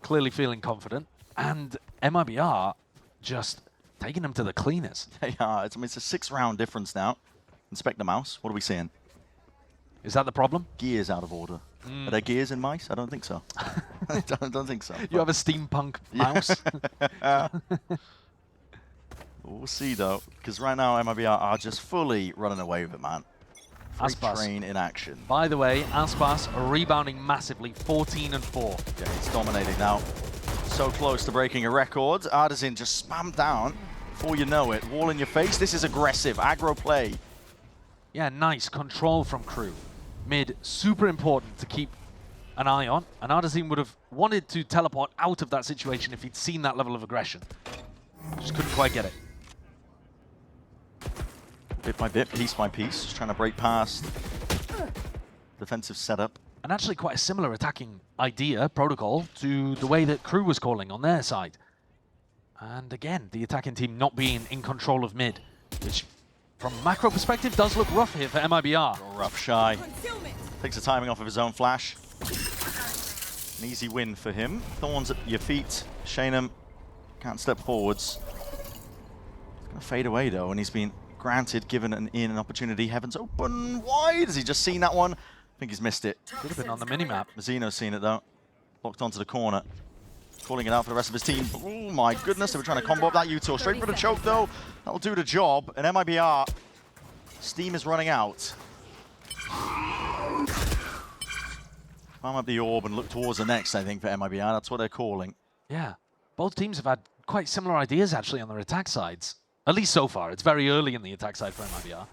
clearly feeling confident, and MIBR just taking them to the cleaners. They are. It's a 6-round difference now. Inspect the mouse. What are we seeing? Is that the problem? Gears out of order. Are there gears in mice? I don't think so. I don't think so. You have a steampunk mouse? We'll see, though, because right now MIBR are just fully running away with it, man. Freight train in action. By the way, Aspas are rebounding massively, 14-4. Yeah, he's dominating now. So close to breaking a record. Artisan just spammed down. Before you know it, wall in your face. This is aggressive, aggro play. Yeah, nice control from KRU. Mid, super important to keep an eye on. And Artisan would have wanted to teleport out of that situation if he'd seen that level of aggression. Just couldn't quite get it. Bit by bit, piece by piece, just trying to break past defensive setup. And actually quite a similar attacking idea, protocol, to the way that KRU was calling on their side. And again, the attacking team not being in control of mid, which from a macro perspective does look rough here for MIBR. Rough Shy. Takes the timing off of his own flash. An easy win for him. Thorns at your feet. Shanum can't step forwards. He's going to fade away though, and he's been granted, given an opportunity. Heaven's open wide. Has he just seen that one? I think he's missed it. Could have been on the minimap. Mazzino's seen it though. Locked onto the corner. Calling it out for the rest of his team. Oh my goodness, they were trying to combo up that util. Straight for the choke though. That'll do the job. And MIBR, steam is running out. Climb up the orb and look towards the next, I think, for MIBR. That's what they're calling. Yeah, both teams have had quite similar ideas actually on their attack sides. At least so far. It's very early in the attack side for MIBR.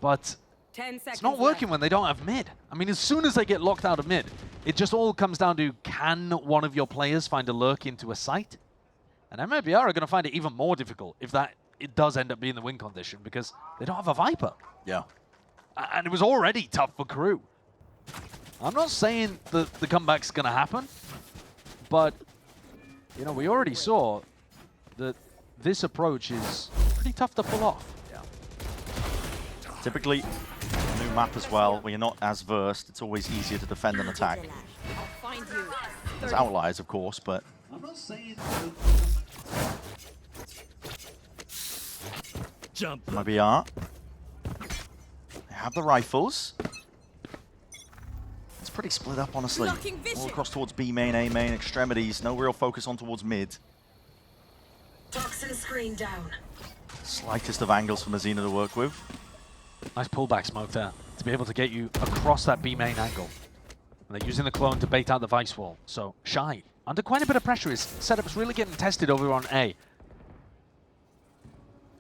But it's not working when they don't have mid. I mean, as soon as they get locked out of mid, it just all comes down to, can one of your players find a lurk into a site? And MIBR are going to find it even more difficult if it does end up being the win condition, because they don't have a Viper. Yeah. And it was already tough for KRU. I'm not saying that the comeback's going to happen, but, you know, we already saw that this approach is pretty tough to pull off. Yeah. Typically, a new map as well, where you're not as versed, it's always easier to defend and attack. There's outliers, of course, but... I'm not saying... Jump. MIBR. They have the rifles. It's pretty split up, honestly. All across towards B main, A main, extremities. No real focus on towards mid. Toxin screen down. Slightest of angles for Mazina to work with. Nice pullback smoke there to be able to get you across that B main angle. And they're using the clone to bait out the Vice wall. So Shy, under quite a bit of pressure, his setup's really getting tested over on A.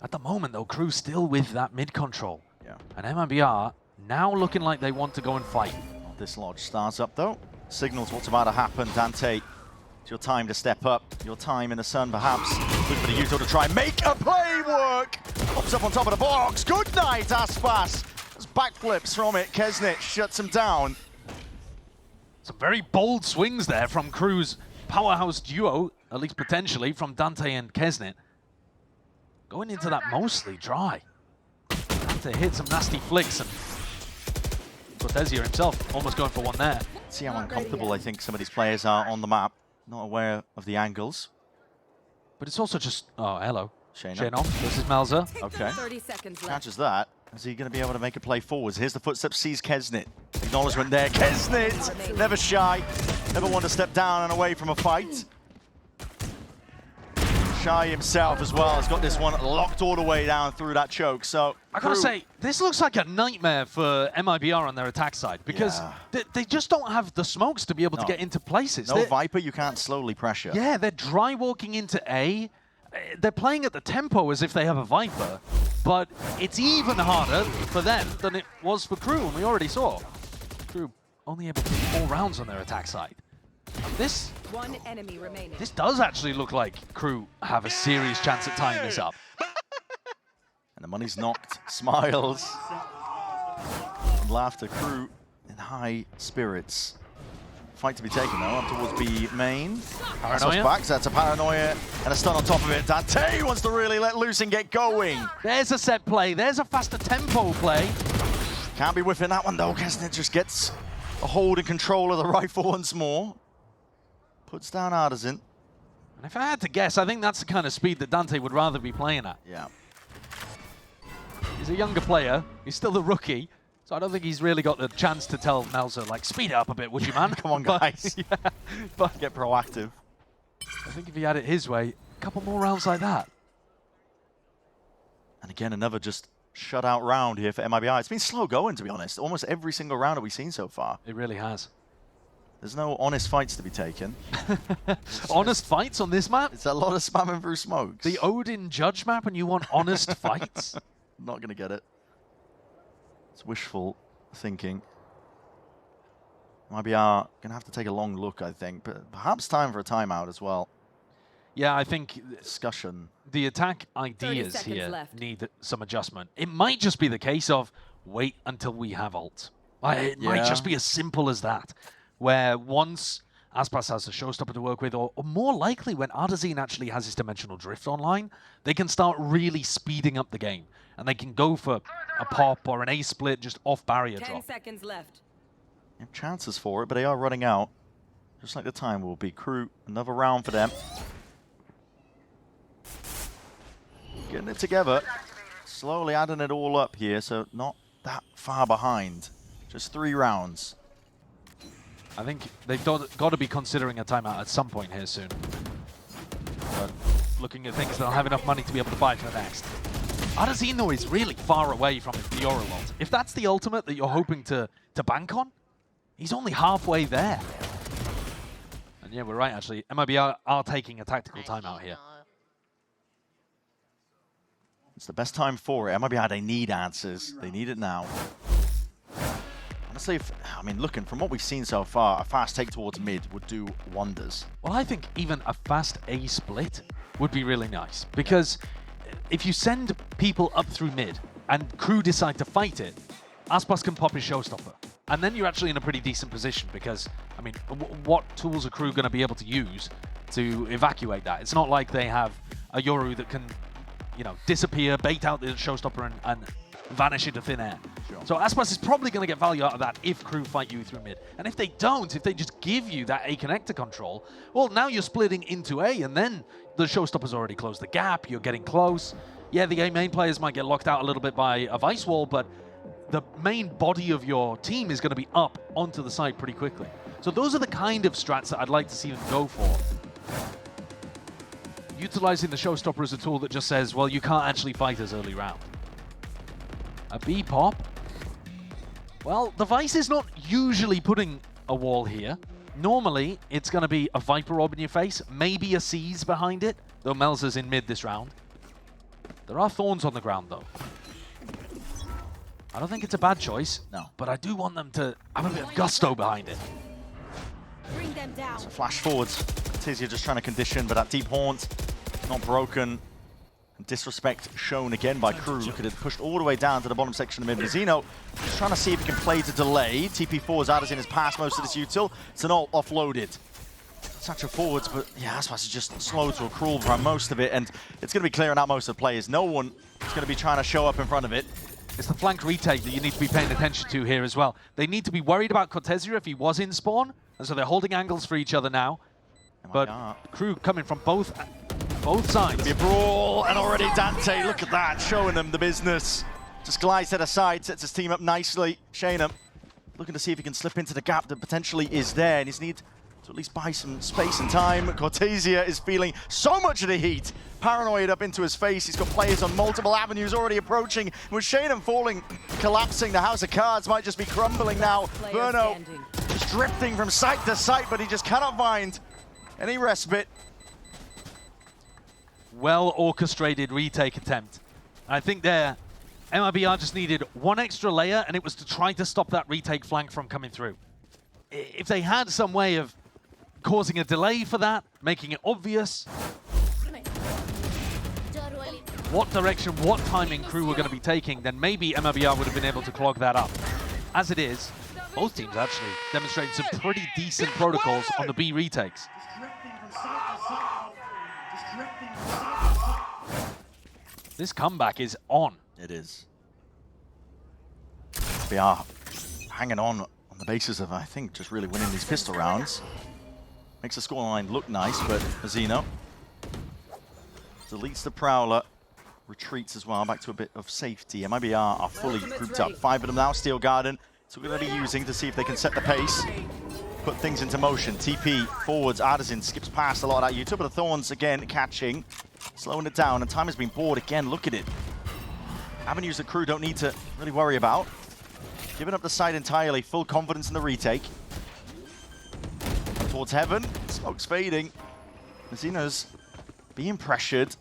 At the moment though, KRU still with that mid control. Yeah. And MIBR now looking like they want to go and fight. This lodge starts up though. Signals what's about to happen. Dante, it's your time to step up. Your time in the sun perhaps. Look for the Yuto to try and make a play work. Pops up on top of the box. Good night, Aspas. There's backflips from it. Kesnet shuts him down. Some very bold swings there from KRU's powerhouse duo, at least potentially, from Dante and Kesnet. Going into that mostly dry. Dante hit some nasty flicks, and Cortezia himself almost going for one there. See how uncomfortable I think some of these players are on the map. Not aware of the angles. But it's also just, oh, hello. Shayna versus Malza. Okay. 30 seconds left. Catches that. Is he going to be able to make a play forwards? Here's the footsteps, sees Kesnet. Acknowledgement there. Kesnet, never shy. Never want to step down and away from a fight. Shy himself as well has got this one locked all the way down through that choke. So I gotta say, this looks like a nightmare for MIBR on their attack side because they just don't have the smokes to be able to get into places. No Viper, you can't slowly pressure. Yeah, they're dry walking into A. They're playing at the tempo as if they have a Viper, but it's even harder for them than it was for KRU, and we already saw. KRU only able to get 4 rounds on their attack side. This One enemy remaining. This does actually look like KRU have a serious chance at tying this up. And the money's knocked. Smiles. And laughter. KRU in high spirits. Fight to be taken though, up towards B main. Paranoia. Back, so that's a paranoia and a stun on top of it. Dante wants to really let loose and get going. There's a set play. There's a faster tempo play. Can't be whiffing that one though. Kesnet just gets a hold and control of the rifle once more. Puts down Artisan. And if I had to guess, I think that's the kind of speed that Dante would rather be playing at. Yeah. He's a younger player. He's still the rookie. So I don't think he's really got the chance to tell Melzer, like, speed it up a bit, would you, man? Come on, guys. But get proactive. I think if he had it his way, a couple more rounds like that. And again, another just shutout round here for MIBR. It's been slow going, to be honest. Almost every single round that we've seen so far. It really has. There's no honest fights to be taken. Honest fights on this map? It's a lot of spamming through smokes. The Odin Judge map and you want honest fights? Not going to get it. It's wishful thinking. MIBR going to have to take a long look, I think. But perhaps time for a timeout as well. Yeah, I think discussion. The attack ideas here need some adjustment. It might just be the case of wait until we have ult. It might just be as simple as that. Where once Aspas has a showstopper to work with, or more likely when Artazine actually has his dimensional drift online, they can start really speeding up the game. And they can go for a pop or an A split just off barrier 10 drop. seconds left. They have chances for it, but they are running out. Just like the time will be. KRU, another round for them. Getting it together. Slowly adding it all up here, so not that far behind. Just 3 rounds. I think they've got to be considering a timeout at some point here soon. But looking at things, they'll have enough money to be able to buy for the next. Artazine, though, is really far away from his Fiora ult. If that's the ultimate that you're hoping to bank on, he's only halfway there. And yeah, we're right, actually. MIBR are taking a tactical timeout here. It's the best time for it. MIBR, they need answers. They need it now. Honestly, looking from what we've seen so far, a fast take towards mid would do wonders. Well, I think even a fast A split would be really nice, because if you send people up through mid and KRU decide to fight it, Aspas can pop his showstopper. And then you're actually in a pretty decent position because, what tools are KRU going to be able to use to evacuate that? It's not like they have a Yoru that can, disappear, bait out the showstopper and vanish into thin air. Sure. So Aspas is probably going to get value out of that if KRU fight you through mid. And if they don't, if they just give you that A connector control, well, now you're splitting into A, and then the showstopper's already closed the gap, you're getting close. Yeah, the A main players might get locked out a little bit by a Vice wall, but the main body of your team is going to be up onto the side pretty quickly. So those are the kind of strats that I'd like to see them go for. utilizing the showstopper as a tool that just says, well, you can't actually fight us early round. A B pop. Well, the Vice is not usually putting a wall here. Normally, it's going to be a Viper orb in your face, maybe a Seize behind it, though Melza's in mid this round. There are Thorns on the ground, though. I don't think it's a bad choice, No. but I do want them to have a bit of gusto behind it. Bring them down. So flash forwards. Tizia just trying to condition, but that deep haunt not broken. And disrespect shown again by KRU. Look at it, pushed all the way down to the bottom section of mid. Mazino just trying to see if he can play to delay. TP forwards, Addison has passed most of this util. It's an ult offloaded. Such a forwards, but yeah, that's why it's just slow to a crawl for most of it, and it's going to be clearing out most of the players. No one is going to be trying to show up in front of it. It's the flank retake that you need to be paying attention to here as well. They need to be worried about Cortezia if he was in spawn, and so they're holding angles for each other now. But KRU coming from both sides. Be a brawl, and already Dante, look at that, showing them the business. Just glides to the side, sets his team up nicely. Shaynham looking to see if he can slip into the gap that potentially is there, and he's need to at least buy some space and time. Cortezia is feeling so much of the heat. Paranoid up into his face. He's got players on multiple avenues already approaching. With Shaynham falling, collapsing, the house of cards might just be crumbling now. Verno just drifting from site to site, but he just cannot find any respite. Well-orchestrated retake attempt. I think there, MIBR just needed one extra layer, and it was to try to stop that retake flank from coming through. If they had some way of causing a delay for that, making it obvious what direction, what timing KRU were going to be taking, then maybe MIBR would have been able to clog that up. As it is, both teams actually demonstrated some pretty decent protocols on the B retakes. This comeback is on. It is. We are hanging on the basis of, I think, just really winning these pistol rounds. Makes the scoreline look nice, but Mazino deletes the Prowler, retreats as well, back to a bit of safety. MIBR are fully grouped up. 5 of them now, Steel Garden. So we're going to be using to see if they can set the pace, put things into motion. TP forwards, Artisan skips past a lot of that util, but the Thorns again catching, slowing it down, and time has been bought again. Look at it. Avenues that KRU don't need to really worry about. Giving up the side entirely, full confidence in the retake. Towards heaven, smoke's fading. Mazino's being pressured.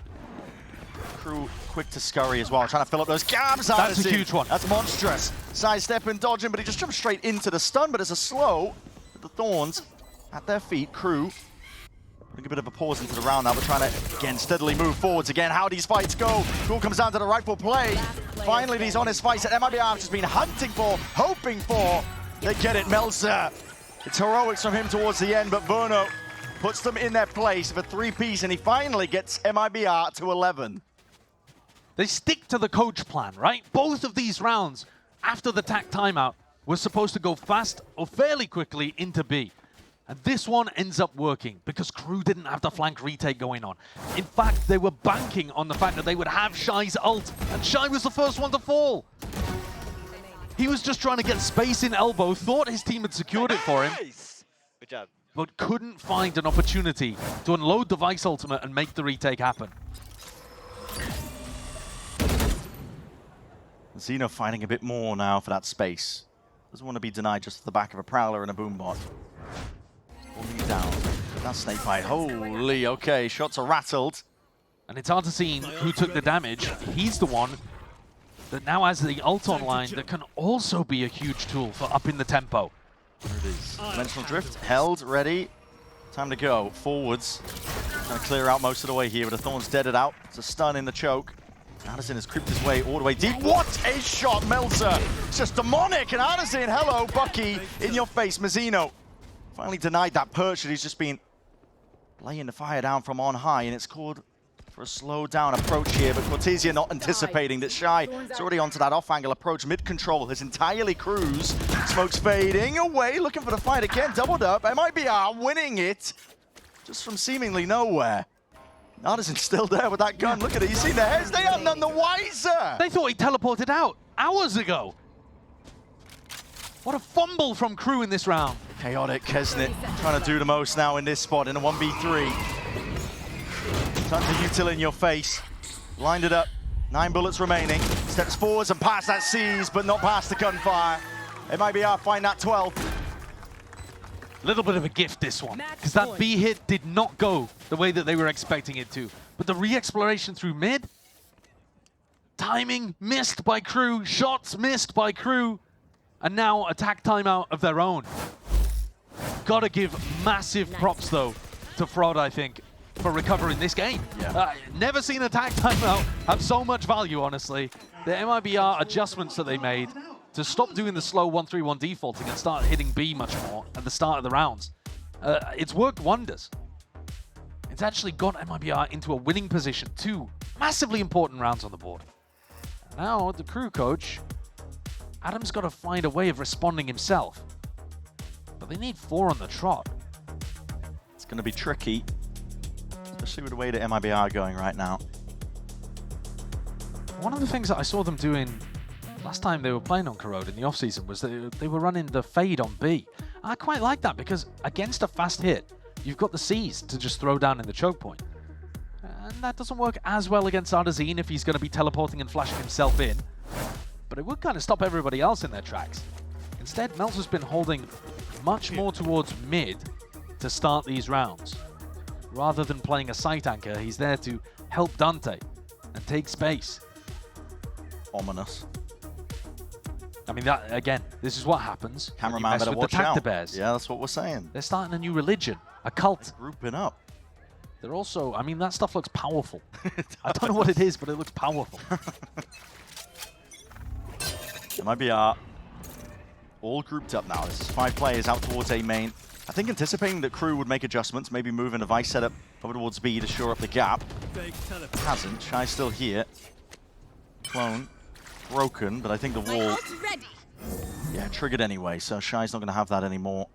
KRU quick to scurry as well, trying to fill up those gaps. That's a huge one. That's monstrous. Sidestepping, dodging, but he just jumps straight into the stun, but it's a slow. The Thorns at their feet. KRU bring a bit of a pause into the round now, but trying to, again, steadily move forwards again. How these fights go. All comes down to the rightful play. Finally, these honest fights that MIBR have just been hunting for, hoping for. They get it, Melza. It's heroics from him towards the end, but Verno puts them in their place for 3-piece, and he finally gets MIBR to 11. They stick to the coach plan, right? Both of these rounds, after the TAC timeout, were supposed to go fast or fairly quickly into B. And this one ends up working because KRU didn't have the flank retake going on. In fact, they were banking on the fact that they would have Shy's ult, and Shy was the first one to fall. He was just trying to get space in elbow, thought his team had secured it for him, Good job. but couldn't find an opportunity to unload the Vice ultimate and make the retake happen. Xeno fighting a bit more now for that space. Doesn't want to be denied just at the back of a Prowler and a Boombot. Holding it down. That snake fight. Holy, okay, shots are rattled. And it's hard to see who took the damage. He's the one that now has the ult online that can also be a huge tool for upping the tempo. There it is. Dimensional Drift, held, ready. Time to go. Forwards. Trying to clear out most of the way here, but the Thorn's deaded out. It's a stun in the choke. Addison has creeped his way all the way deep. What a shot, Melza! It's just demonic, and Addison, hello, Bucky, in your face. Mazino finally denied that perch that he's just been laying the fire down from on high, and it's called for a slow down approach here, but Cortezia not anticipating that Shy is already onto that off-angle approach. Mid-control is entirely KRU's. Smoke's fading away, looking for the fight again, doubled up. MIBR winning it just from seemingly nowhere. Addison's still there with that gun. Look at it, you see the heads? They are none the wiser. They thought he teleported out hours ago. What a fumble from KRU in this round. Chaotic Kesnet trying to do the most now in this spot in a 1v3. Tons of util in your face. Blinded up. 9 bullets remaining. Steps forwards and past that C's, but not past the gunfire. MIBR find that 12. A little bit of a gift, this one, because that B hit did not go the way that they were expecting it to. But the re-exploration through mid, timing missed by KRU, shots missed by KRU, and now attack timeout of their own. Gotta give massive props, though, to Fraud, I think, for recovering this game. Yeah. Never seen attack timeout have so much value, honestly. The MIBR adjustments that they made to stop doing the slow 1-3-1 defaulting and start hitting B much more at the start of the rounds. It's worked wonders. It's actually got MIBR into a winning position. 2 massively important rounds on the board. Now, the KRU coach, Adam's got to find a way of responding himself. But they need 4 on the trot. It's going to be tricky, especially with the way that MIBR are going right now. One of the things that I saw them doing last time they were playing on Corrode in the offseason was that they were running the fade on B. I quite like that because against a fast hit, you've got the C's to just throw down in the choke point. And that doesn't work as well against Ardazine if he's going to be teleporting and flashing himself in. But it would kind of stop everybody else in their tracks. Instead, Mel's has been holding much more towards mid to start these rounds. Rather than playing a site anchor, he's there to help Dante and take space. Ominous. I mean, that again, this is what happens. Cameraman better watch out. Bears. Yeah, that's what we're saying. They're starting a new religion, a cult. Grouping up. They're also, I mean, that stuff looks powerful. I don't know what it is, but it looks powerful. MIBR all grouped up now. This is 5 players out towards A main. I think anticipating that KRU would make adjustments, maybe move in a Vice setup over towards B to shore up the gap. Hasn't. Shy's still here. Clone. Broken, but I think the wall... Yeah, triggered anyway, so Shy's not going to have that anymore.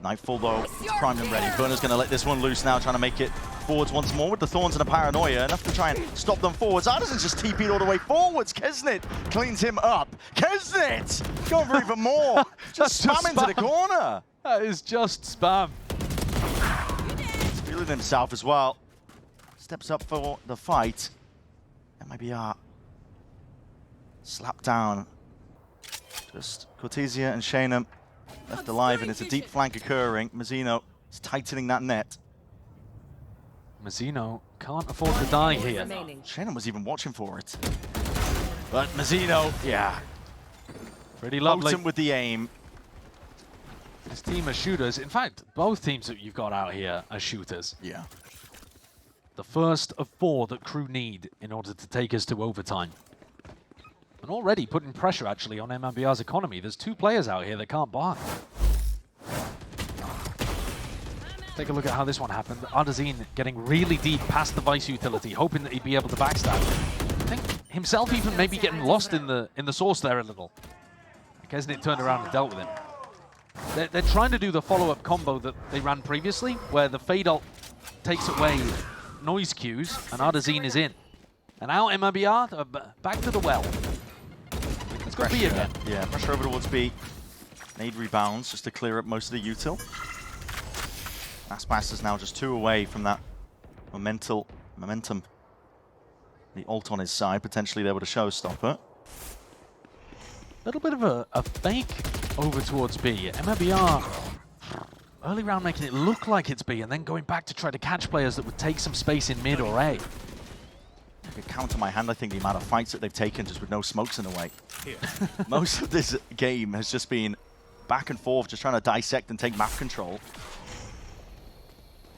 Nightfall, though, it's primed and ready. Burner's going to let this one loose now, trying to make it forwards once more with the Thorns and the Paranoia. Enough to try and stop them forwards. Artisan's just TP'd all the way forwards. Kesnet cleans him up. Kesnet! Going for even more. Just spam into the corner. That is just spam. He's feeling himself as well. Steps up for the fight. MIBR slapped down. Just Cortesia and Shanum left alive, and it's a deep flank occurring. Mazzino is tightening that net. Mazzino can't afford to die here. Shanum was even watching for it. But Mazzino, yeah. Pretty lovely. Potent with the aim. This team are shooters. In fact, both teams that you've got out here are shooters. Yeah. The first of 4 that KRU need in order to take us to overtime. And already putting pressure, actually, on MIBR's economy. There's 2 players out here that can't buy. Take a look at how this one happened. Ardazine getting really deep past the Vice utility, hoping that he'd be able to backstab. I think himself even maybe getting lost in the source there a little. Kesnet turned around and dealt with him. They're trying to do the follow-up combo that they ran previously, where the fade ult takes away noise cues, and Ardazine is in. And now MIBR, back to the well. Let's go B again. Yeah, pressure over towards B. Nade rebounds just to clear up most of the util. Aspas is now just 2 away from that momentum. The ult on his side, potentially there with a showstopper. A little bit of a fake over towards B. MIBR early round making it look like it's B, and then going back to try to catch players that would take some space in mid or A. I could count on my hand, I think, the amount of fights that they've taken just with no smokes in the way. Most of this game has just been back and forth, just trying to dissect and take map control.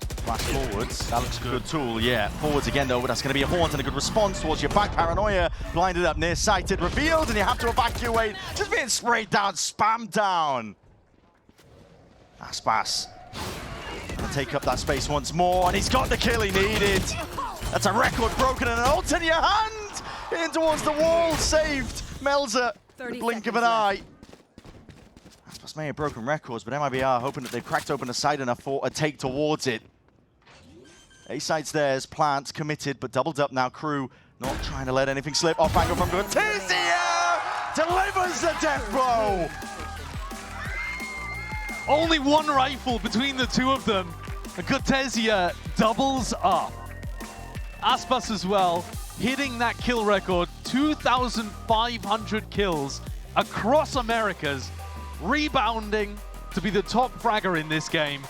Flash forwards. That looks a good tool, yeah. Forwards again, though, but that's going to be a haunt and a good response towards your back. Paranoia blinded up, near-sighted, revealed, and you have to evacuate. Just being sprayed down, spammed down. Aspas gonna take up that space once more, and he's got the kill he needed. That's a record broken and an ult in your hand! In towards the wall, saved Melza, the blink of an eye. Aspas may have broken records, but MIBR hoping that they've cracked open a side enough for a take towards it. A side's theirs, Plant committed, but doubled up now. KRU not trying to let anything slip. Off angle from Cortesia! Delivers the death blow! Only 1 rifle between the 2 of them. Gotesia doubles up. Aspas as well, hitting that kill record, 2,500 kills across Americas, rebounding to be the top fragger in this game.